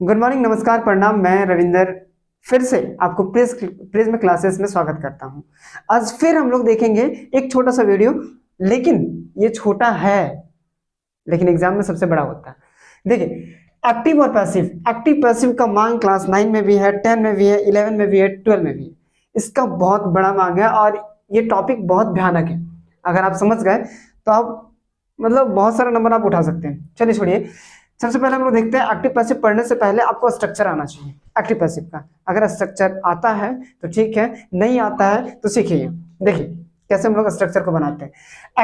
Good morning, नमस्कार, प्रणाम। मैं रविंदर फिर से आपको प्रिज्म क्लासेस में स्वागत करता हूं। आज फिर हम लोग देखेंगे एक छोटा सा वीडियो, लेकिन ये छोटा है लेकिन एग्जाम में सबसे बड़ा होता है। देखिए, एक्टिव और पैसिव। एक्टिव पैसिव का मांग क्लास 9 में भी है, 10 में भी है, 11 में भी है, 12 में भी है। इसका बहुत बड़ा मांग है और ये टॉपिक बहुत भयानक है। अगर आप समझ गए तो आप मतलब बहुत सारा नंबर आप उठा सकते हैं। चलिए छोड़िए, सबसे पहले हम लोग देखते हैं एक्टिव पैसिव पढ़ने से पहले आपको स्ट्रक्चर आना चाहिए एक्टिव पैसिव का। अगर स्ट्रक्चर आता है तो ठीक है, नहीं आता है तो सीखिए। देखिए कैसे हम लोग स्ट्रक्चर को बनाते हैं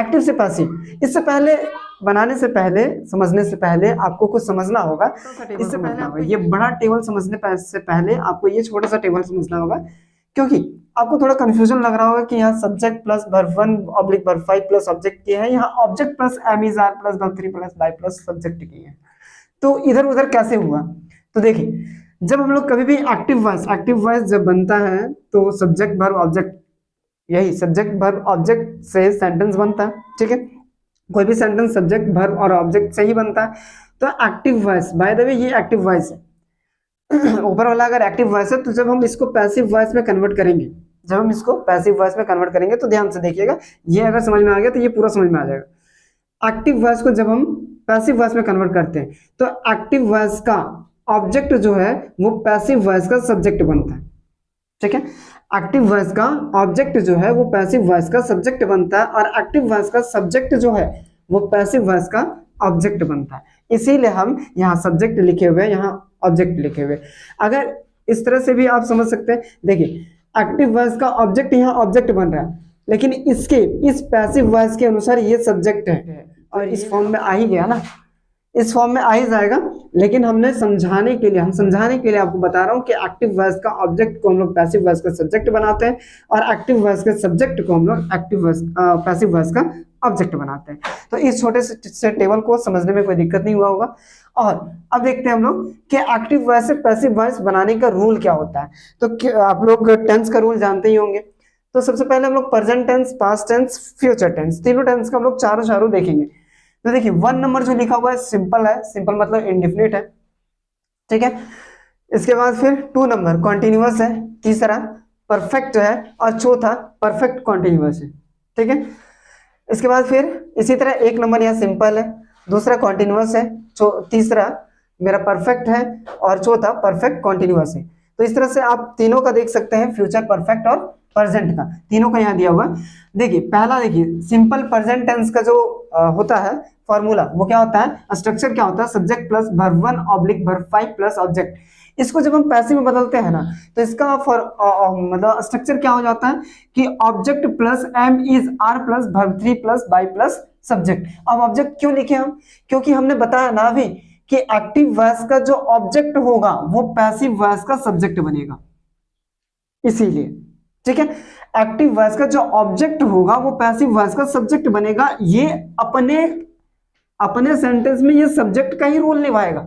एक्टिव से पैसिव। इससे पहले बनाने से पहले, समझने से पहले आपको कुछ समझना होगा। इससे पहले आपको ये बड़ा टेबल समझने से पहले आपको ये छोटा सा टेबल समझना होगा, क्योंकि आपको थोड़ा कंफ्यूजन लग रहा होगा कि यहाँ subject plus verb 1 oblique verb 5 plus object की है, यहाँ object plus am is are plus verb 3 plus by plus subject की है। तो इधर उधर कैसे हुआ? तो देखिए, जब हम लोग कभी भी एक्टिव वॉइस जब बनता है तो सब्जेक्ट वर्ब ऑब्जेक्ट, यही सब्जेक्ट वर्ब ऑब्जेक्ट से सेंटेंस बनता है। ठीक है, कोई भी सेंटेंस सब्जेक्ट वर्ब और ऑब्जेक्ट से ही बनता है। तो active voice, by the way ये एक्टिव वॉइस है। ऊपर वाला अगर एक्टिव वॉइस है तो जब हम इसको पैसिव वॉइस में कन्वर्ट करेंगे, तो ध्यान से देखिएगा, ये अगर समझ में आ गया तो ये पूरा समझ में आ जाएगा। एक्टिव वॉइस को जब हम पैसिव वॉइस में कन्वर्ट करते हैं तो एक्टिव वॉइस का ऑब्जेक्ट जो है वो पैसिव वॉइस का सब्जेक्ट बनता है। ठीक है, एक्टिव वॉइस का ऑब्जेक्ट जो है वो पैसिव वॉइस का सब्जेक्ट बनता है और एक्टिव वॉइस का सब्जेक्ट जो है वो पैसिव वॉइस का ऑब्जेक्ट बनता है। इसीलिए हम यहाँ सब्जेक्ट लिखे हुए, यहाँ ऑब्जेक्ट लिखे हुए। अगर इस तरह से भी आप समझ सकते हैं। देखिए, एक्टिव वॉइस का ऑब्जेक्ट यहाँ ऑब्जेक्ट बन रहा है, लेकिन इसके इस पैसिव वॉइस के अनुसार ये सब्जेक्ट है और इस फॉर्म में आ ही गया ना, इस फॉर्म में आ ही जाएगा। लेकिन हमने समझाने के लिए आपको बता रहा हूं कि एक्टिव वॉइस का ऑब्जेक्ट को हम लोग पैसिव वॉइस का सब्जेक्ट बनाते हैं और एक्टिव वॉइस के सब्जेक्ट को हम लोग पैसिव वॉइस का ऑब्जेक्ट बनाते हैं। तो इस छोटे से टेबल को समझने में कोई दिक्कत नहीं हुआ होगा। और अब देखते हैं हम लोग कि एक्टिव वॉइस से पैसिव वॉइस बनाने का रूल क्या होता है। तो आप लोग टेंस का रूल जानते ही होंगे। तो सबसे पहले हम लोग present tense, past tense, future tense, तीनों टेंस का हम लोग चारों देखेंगे। तो देखिए 1 नंबर जो लिखा हुआ है सिंपल है, सिंपल मतलब इंडेफिनिट है। ठीक है, इसके बाद फिर 2 नंबर कॉन्टिन्यूअस है, तीसरा परफेक्ट है और चौथा परफेक्ट कॉन्टिन्यूअस है। ठीक है, इसके बाद फिर इसी तरह 1 नंबर यहाँ सिंपल है, दूसरा कॉन्टिन्यूअस है, तीसरा मेरा परफेक्ट है और चौथा परफेक्ट कॉन्टिन्यूअस है। तो इस तरह से आप तीनों का देख सकते हैं, फ्यूचर, परफेक्ट और प्रेजेंट का, तीनों का यहाँ दिया हुआ। देखिए पहला, देखिए सिंपल प्रेजेंट टेंस का जो होता है फॉर्मूला, वो क्या होता है, स्ट्रक्चर क्या होता है, subject plus verb 1 oblique verb 5 plus object. इसको जब हम पैसिव में बदलते हैं ना तो इसका मतलब स्ट्रक्चर क्या हो जाता है कि object plus am is are plus verb 3 plus by plus subject. अब ऑब्जेक्ट क्यों लिखे हम? क्योंकि हमने बताया ना अभी कि एक्टिव वॉइस का जो ऑब्जेक्ट होगा वो पैसिव वॉइस का सब्जेक्ट बनेगा, इसीलिए। ठीक है, एक्टिव वॉइस का जो ऑब्जेक्ट होगा वो पैसिव वॉइस का सब्जेक्ट बनेगा। ये अपने सेंटेंस में ये सब्जेक्ट का ही रोल निभाएगा,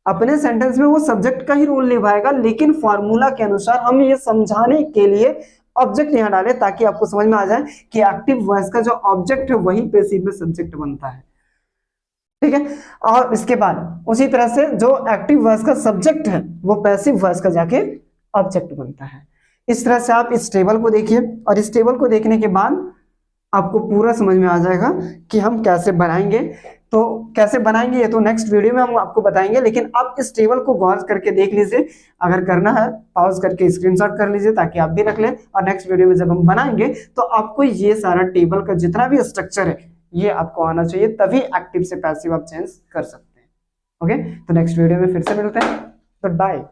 अपने सेंटेंस में वो सब्जेक्ट का ही रोल निभाएगा, लेकिन फॉर्मूला के अनुसार हम ये समझाने के लिए ऑब्जेक्ट यहां डाले ताकि आपको समझ में आ जाए कि एक्टिव वॉइस का जो ऑब्जेक्ट है वही पैसिव में सब्जेक्ट बनता है। ठीक है, और इसके बाद उसी तरह से जो एक्टिव वॉइस का सब्जेक्ट है वो पैसिव वॉइस का जाके ऑब्जेक्ट बनता है। इस तरह से आप इस टेबल को देखिए और इस टेबल को देखने के बाद आपको पूरा समझ में आ जाएगा कि हम कैसे बनाएंगे। तो कैसे बनाएंगे ये तो नेक्स्ट वीडियो में हम आपको बताएंगे, लेकिन आप इस टेबल को गौर करके देख लीजिए। अगर करना है पॉज करके स्क्रीनशॉट कर लीजिए ताकि आप भी रख लें, और नेक्स्ट वीडियो में जब हम बनाएंगे तो आपको ये सारा टेबल का जितना भी स्ट्रक्चर है ये आपको आना चाहिए, तभी एक्टिव से पैसिव आप चेंज कर सकते हैं। ओके, तो नेक्स्ट वीडियो में फिर से मिलते हैं। Good bye.